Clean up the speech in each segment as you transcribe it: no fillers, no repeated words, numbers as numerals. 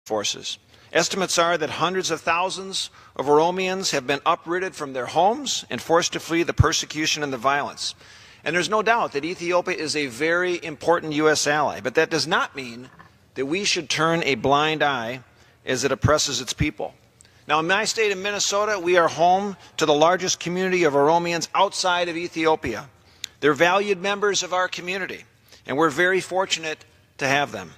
forces. Estimates are that hundreds of thousands of Oromians have been uprooted from their homes and forced to flee the persecution and the violence. And there's no doubt that Ethiopia is a very important U.S. ally, but that does not mean that we should turn a blind eye as it oppresses its people. Now, in my state of Minnesota, we are home to the largest community of Oromians outside of Ethiopia. They're valued members of our community, and we're very fortunate to have them.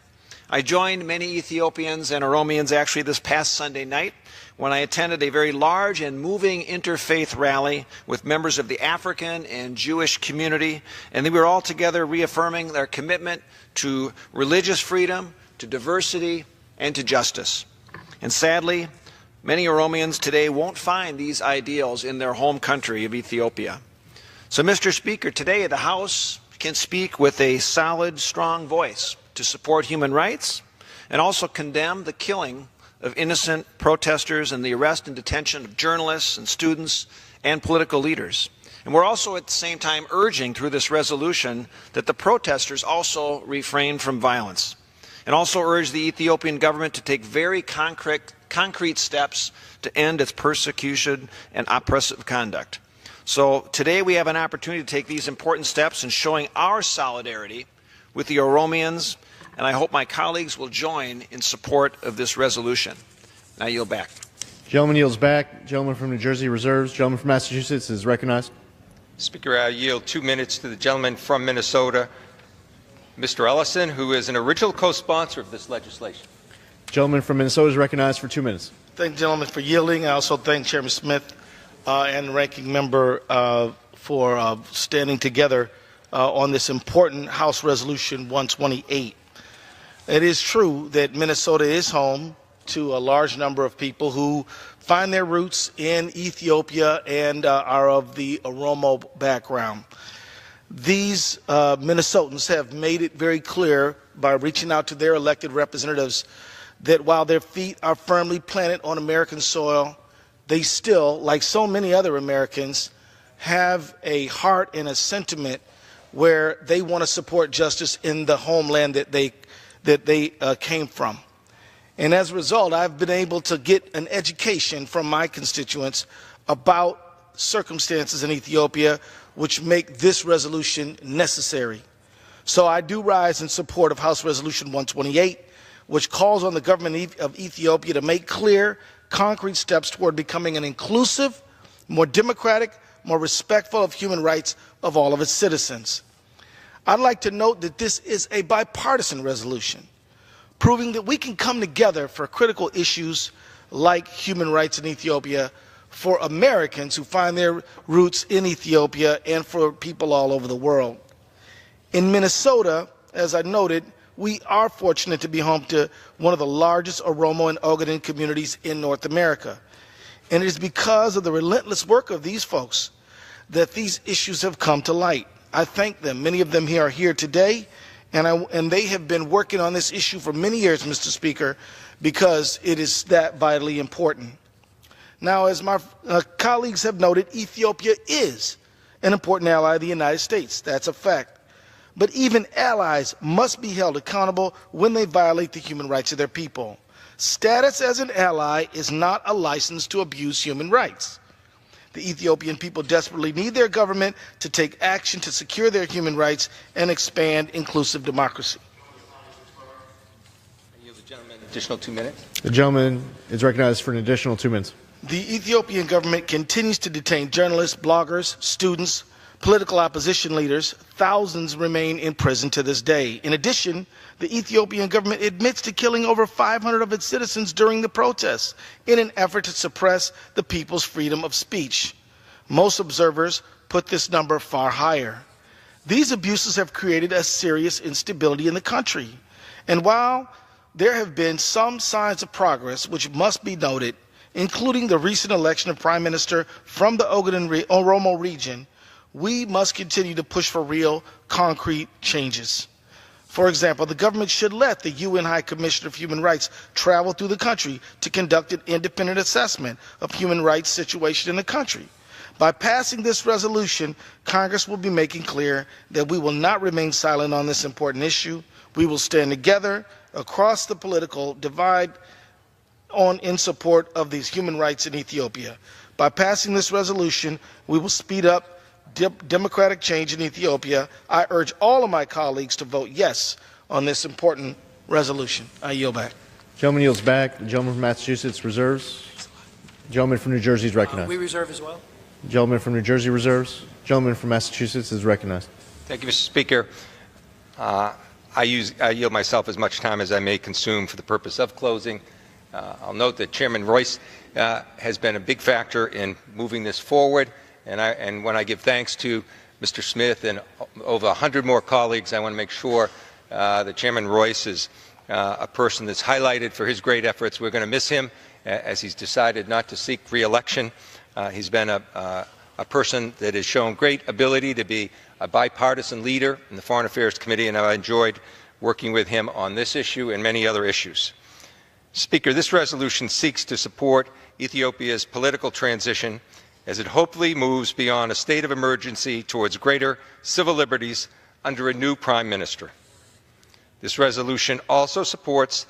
I joined many Ethiopians and Oromians actually this past Sunday night when I attended a very large and moving interfaith rally with members of the African and Jewish community, and they were all together reaffirming their commitment to religious freedom, to diversity, and to justice. And sadly, many Oromians today won't find these ideals in their home country of Ethiopia. So, Mr. Speaker, today the House can speak with a solid, strong voice to support human rights and also condemn the killing of innocent protesters and the arrest and detention of journalists and students and political leaders. And we're also at the same time urging through this resolution that the protesters also refrain from violence, and also urge the Ethiopian government to take very concrete steps to end its persecution and oppressive conduct. So today we have an opportunity to take these important steps in showing our solidarity with the Oromians, and I hope my colleagues will join in support of this resolution. Now yield back. Gentleman yields back. Gentleman from New Jersey reserves. Gentleman from Massachusetts is recognized. Speaker, I yield 2 minutes to the gentleman from Minnesota, Mr. Ellison, who is an original co-sponsor of this legislation. Gentleman from Minnesota is recognized for 2 minutes. Thank the gentleman for yielding. I also thank Chairman Smith and the ranking member for standing together on this important House Resolution 128. It is true that Minnesota is home to a large number of people who find their roots in Ethiopia and are of the Oromo background. These Minnesotans have made it very clear by reaching out to their elected representatives that while their feet are firmly planted on American soil, they still, like so many other Americans, have a heart and a sentiment where they want to support justice in the homeland that they came from. And as a result, I've been able to get an education from my constituents about circumstances in Ethiopia which make this resolution necessary. So I do rise in support of House Resolution 128, which calls on the government of Ethiopia to make clear, concrete steps toward becoming an inclusive, more democratic, more respectful of human rights of all of its citizens. I'd like to note that this is a bipartisan resolution, proving that we can come together for critical issues like human rights in Ethiopia for Americans who find their roots in Ethiopia and for people all over the world. In Minnesota, as I noted, we are fortunate to be home to one of the largest Oromo and Ogaden communities in North America. And it is because of the relentless work of these folks that these issues have come to light. I thank them. Many of them here are here today, and they have been working on this issue for many years, Mr. Speaker, because it is that vitally important. Now, as my colleagues have noted, Ethiopia is an important ally of the United States. That's a fact. But even allies must be held accountable when they violate the human rights of their people. Status as an ally is not a license to abuse human rights. The Ethiopian people desperately need their government to take action to secure their human rights and expand inclusive democracy. I yield the gentleman an additional 2 minutes. The gentleman is recognized for an additional 2 minutes. The Ethiopian government continues to detain journalists, bloggers, students, political opposition leaders. Thousands remain in prison to this day. In addition, the Ethiopian government admits to killing over 500 of its citizens during the protests in an effort to suppress the people's freedom of speech. Most observers put this number far higher. These abuses have created a serious instability in the country. And while there have been some signs of progress, which must be noted, including the recent election of Prime Minister from the Ogaden Oromo region, we must continue to push for real, concrete changes. For example, the government should let the UN High Commissioner of Human Rights travel through the country to conduct an independent assessment of human rights situation in the country. By passing this resolution, Congress will be making clear that we will not remain silent on this important issue. We will stand together across the political divide in support of these human rights in Ethiopia. By passing this resolution, we will speed up democratic change in Ethiopia. I urge all of my colleagues to vote yes on this important resolution. I yield back. Gentleman yields back. The gentleman from Massachusetts reserves. Gentleman from New Jersey is recognized. We reserve as well. Gentleman from New Jersey reserves. Gentleman from Massachusetts is recognized. Thank you, Mr. Speaker. I yield myself as much time as I may consume for the purpose of closing. I'll note that Chairman Royce has been a big factor in moving this forward, and when I give thanks to Mr. Smith and over 100 more colleagues, I want to make sure that Chairman Royce is a person that's highlighted for his great efforts. We're going to miss him as he's decided not to seek re-election. He's been a person that has shown great ability to be a bipartisan leader in the Foreign Affairs Committee, and I enjoyed working with him on this issue and many other issues. Speaker, this resolution seeks to support Ethiopia's political transition as it hopefully moves beyond a state of emergency towards greater civil liberties under a new prime minister. This resolution also supports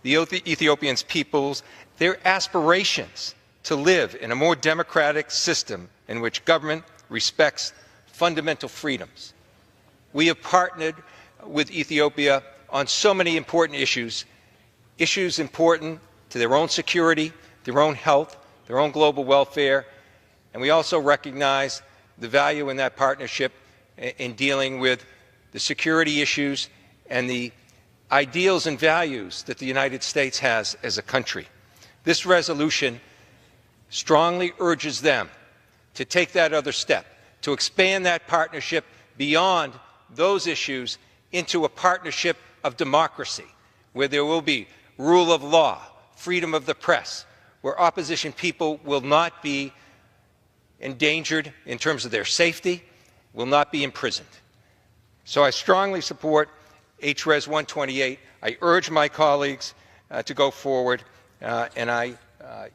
the Ethiopian people's aspirations to live in a more democratic system in which government respects fundamental freedoms. We have partnered with Ethiopia on so many important issues important to their own security, their own health, their own global welfare, and we also recognize the value in that partnership in dealing with the security issues and the ideals and values that the United States has as a country. This resolution strongly urges them to take that other step, to expand that partnership beyond those issues into a partnership of democracy, where there will be rule of law, freedom of the press, where opposition people will not be endangered in terms of their safety, will not be imprisoned. So I strongly support HRES 128. I urge my colleagues to go forward, and I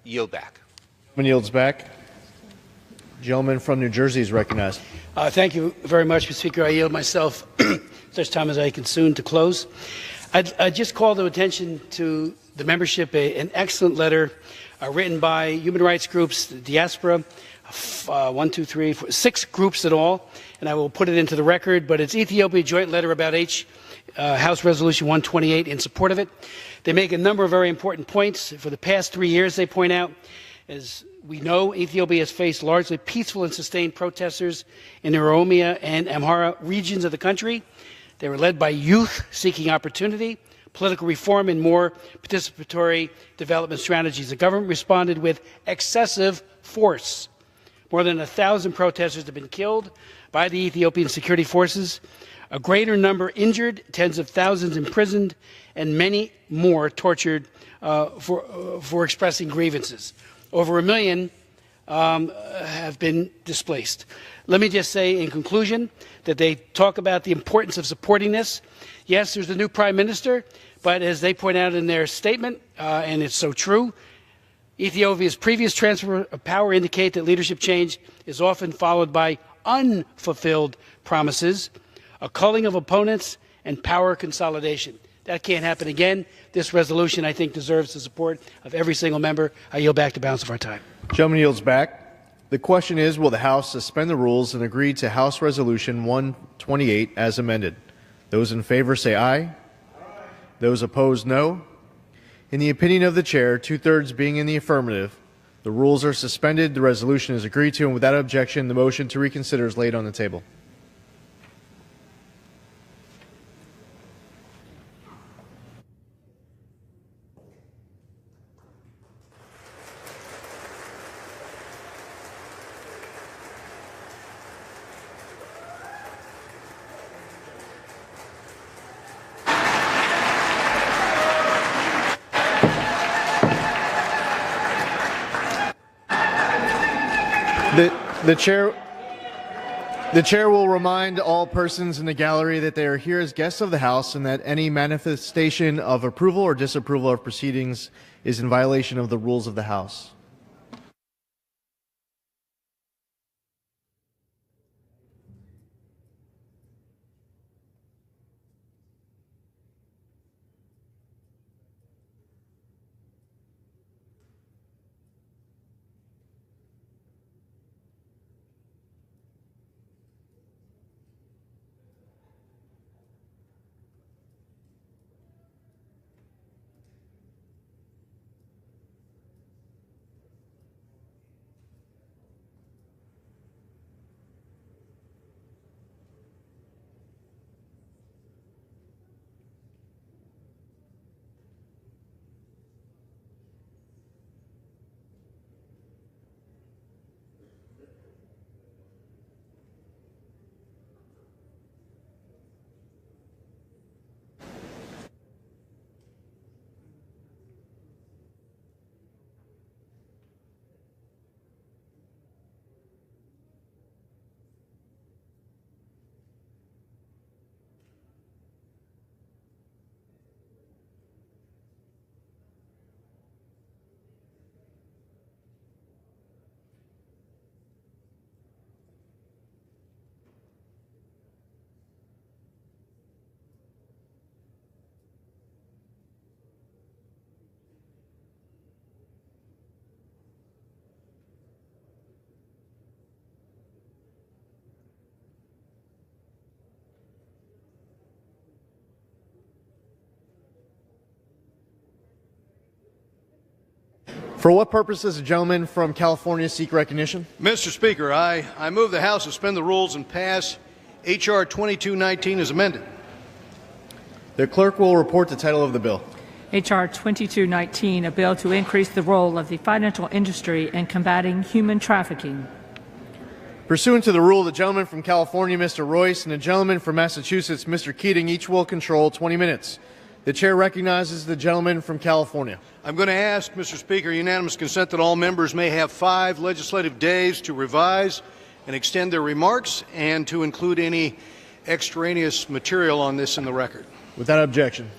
yield back. Gentleman yields back. Gentleman from New Jersey is recognized. Thank you very much, Mr. Speaker. I yield myself such time as I can soon to close. I just call to attention to the membership an excellent letter written by human rights groups, the diaspora, 6 groups in all, and I will put it into the record, but it's Ethiopia joint letter about House Resolution 128 in support of it. They make a number of very important points. For the past 3 years, they point out, as we know, Ethiopia has faced largely peaceful and sustained protesters in the Oromia and Amhara regions of the country. They were led by youth seeking opportunity, political reform, and more participatory development strategies. The government responded with excessive force. More than 1,000 protesters have been killed by the Ethiopian security forces, a greater number injured, tens of thousands imprisoned, and many more tortured for expressing grievances. Over 1 million have been displaced. Let me just say in conclusion that they talk about the importance of supporting this. Yes, there's a new prime minister, but as they point out in their statement, and it's so true, Ethiopia's previous transfer of power indicate that leadership change is often followed by unfulfilled promises, a culling of opponents, and power consolidation. That can't happen again. This resolution, I think, deserves the support of every single member. I yield back the balance of our time. Gentleman yields back. The question is, will the House suspend the rules and agree to House Resolution 128 as amended? Those in favor say aye. Those opposed, no. In the opinion of the chair, 2/3 being in the affirmative, the rules are suspended, the resolution is agreed to, and without objection, the motion to reconsider is laid on the table. The chair will remind all persons in the gallery that they are here as guests of the House and that any manifestation of approval or disapproval of proceedings is in violation of the rules of the House. For what purpose does the gentleman from California seek recognition? Mr. Speaker, I move the House suspend the rules and pass H.R. 2219 as amended. The clerk will report the title of the bill. H.R. 2219, a bill to increase the role of the financial industry in combating human trafficking. Pursuant to the rule, the gentleman from California, Mr. Royce, and the gentleman from Massachusetts, Mr. Keating, each will control 20 minutes. The chair recognizes the gentleman from California. I'm going to ask, Mr. Speaker, unanimous consent that all members may have 5 legislative days to revise and extend their remarks and to include any extraneous material on this in the record. Without objection.